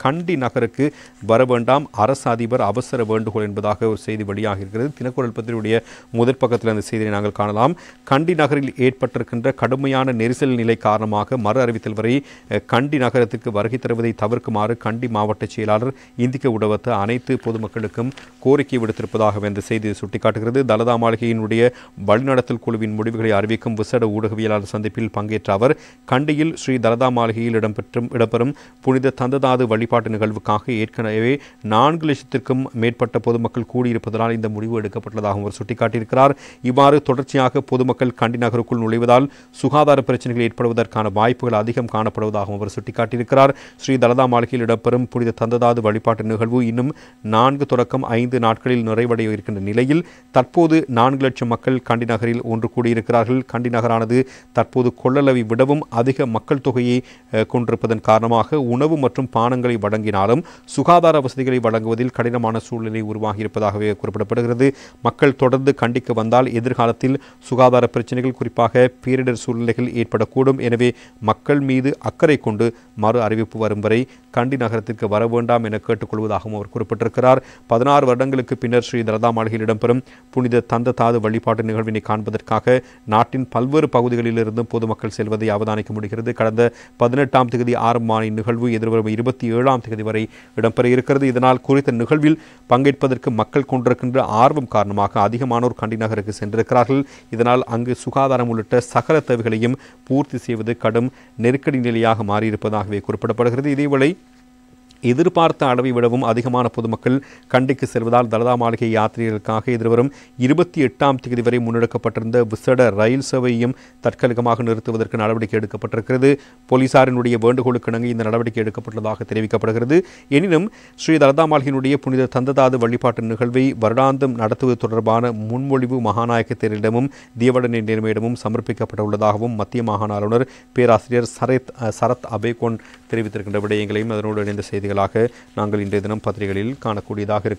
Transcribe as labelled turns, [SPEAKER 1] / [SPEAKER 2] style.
[SPEAKER 1] கண்டி நகருக்கு வர வேண்டாம், அரசு அதிபர் அவசர வேண்டுகோள் என்பதாக ஒரு செய்தி வெளியாக இருக்கிறது. தினக்குரல் பத்திரிகையுடைய முதற் பக்கத்தில் அந்த செய்தியை நாங்கள் காணலாம். கண்டி நகரில் ஏற்பட்டிருக்கின்ற கடுமையான நெரிசல் நிலை காரணமாக மறு அறிவித்தல் வரை கண்டி நகரத்துக்கு வருகை தருவதை தவிர்க்குமாறு கண்டி மாவட்ட செயலாளர் இந்திக்க உடவத்த அனைத்து பொதுமக்களுக்கும் கோரிக்கை விடுத்திருப்பதாக அந்த செய்தி சுட்டிக்காட்டுகிறது. தலதா மாளிகையினுடைய வழிநடத்தல் குழுவின் முடிவுகளை அறிவிக்கும் விசேட ஊடகவியலாளர் சந்திப்பில் பங்கேற்ற அவர் கண்டியில் ஸ்ரீ தலதா மாளிகையில் இடம்பெறும் புனித தந்ததாது வழிபாட்டு நிகழ்வுக்காக ஏற்கனவே 4 லட்சத்திற்கும் மேற்பட்ட பொதுமக்கள் கூடியிருப்பதால் இந்த முடிவு எடுக்கப்பட்டுள்ளதாக அவர் சுட்டிக்காட்டியிருக்கிறார். இவ்வாறு தொடர்ச்சியாக பொதுமக்கள் கண்டி நகருக்குள் நுழைவதால் சுகாதார பிரச்சனைகள் ஏற்படுவதற்கான வாய்ப்புகள் அதிகம் காணப்படுவதாகவும் அவர் சுட்டிக்காட்டியிருக்கிறார். ஸ்ரீ தலதா மாளிகையில் இடம்பெறும் புனித தந்ததாது வழிபாட்டு நிகழ்வு இன்னும் 4 தொடக்கம் 5 நாட்களில் நிறைவடைய இருக்கின்ற நிலையில் தற்போது 4 லட்சம் மக்கள் கண்டி நகரில் ஒன்று கூடியிருக்கிறார்கள். கண்டி நகரானது தற்போது கொள்ளளவை விடவும் அதிக மக்கள் தொகையை கொண்டிருப்பதன் காரணமாக உணவு மற்றும் பானங்களை வழங்கினாலும் சுகாதார வசதிகளை வழங்குவதில் கடினமான சூழ்நிலை உருவாகியிருப்பதாகவே குறிப்பிடப்படுகிறது. மக்கள் தொடர்ந்து கண்டிக்க வந்தால் எதிர்காலத்தில் சுகாதார பிரச்சனைகள் குறிப்பாக பேரிடர் சூழ்நிலைகள் ஏற்படக்கூடும். எனவே மக்கள் மீது அக்கறை கொண்டு மறு அறிவிப்பு வரும் வரை கண்டி நகரத்திற்கு வர வேண்டாம் என கேட்டுக்கொள்வதாகவும் அவர் குறிப்பிட்டிருக்கிறார். 16 வருடங்களுக்கு பின்னர் ஸ்ரீ தலதா மாளிகையில் இடம்பெறும் புனித தந்த தாது வழிபாட்டு நிகழ்வினை காண்பதற்காக நாட்டின் பல்வேறு பகுதிகளிலிருந்தும் பொதுமக்கள் செல்வதை அவதானிக்க முடிகிறது. கடந்த 18ஆம் தேதி ஆரம்பமான இந்நிகழ்வு எதிர்வரும் 27ஆம் தேதி வரை இடம்பெற இருக்கிறது. இதனால் குறித்த நிகழ்வில் பங்கேற்பதற்கு மக்கள் கொண்டிருக்கின்ற ஆர்வம் காரணமாக அதிகமானோர் கண்டி நகருக்கு சென்றிருக்கிறார்கள். இதனால் அங்கு சுகாதாரம் உள்ளிட்ட சகல தேவைகளையும் பூர்த்தி செய்வது கடும் நெருக்கடி நிலையாக மாறியிருப்பதாகவே குறிப்பிடப்படுகிறது. இதேவேளை எதிர்பார்த்த அளவை விடவும் அதிகமான பொதுமக்கள் கண்டிக்கு செல்வதால் தலதா மாளிகை யாத்திரைகளுக்காக எதிர்வரும் 28ஆம் தேதி வரை முன்னெடுக்கப்பட்டிருந்த விசேட ரயில் சேவையையும் தற்காலிகமாக நிறுத்துவதற்கு நடவடிக்கை எடுக்கப்பட்டிருக்கிறது. போலீசாரினுடைய வேண்டுகோளுக்கு இணங்க இந்த நடவடிக்கை எடுக்கப்பட்டுள்ளதாக தெரிவிக்கப்படுகிறது. எனினும் ஸ்ரீ தலதா மாளிகையினுடைய புனித தந்ததாது வழிபாட்டு நிகழ்வை வருடாந்தம் நடத்துவது தொடர்பான முன்மொழிவு மகாநாயக்க தேரிடமும் தேவடனை நேர்மையிடமும் சமர்ப்பிக்கப்பட்டுள்ளதாகவும் மத்திய மாகாண ஆளுநர் பேராசிரியர் சரத் அபேகோன் தெரிவித்திருக்கின்ற விடயங்களையும் அதனோடு இணைந்த செய்திகளாக நாங்கள் இன்றைய தினம் பத்திரிகைகளில் காணக்கூடியதாக இருக்கிறது.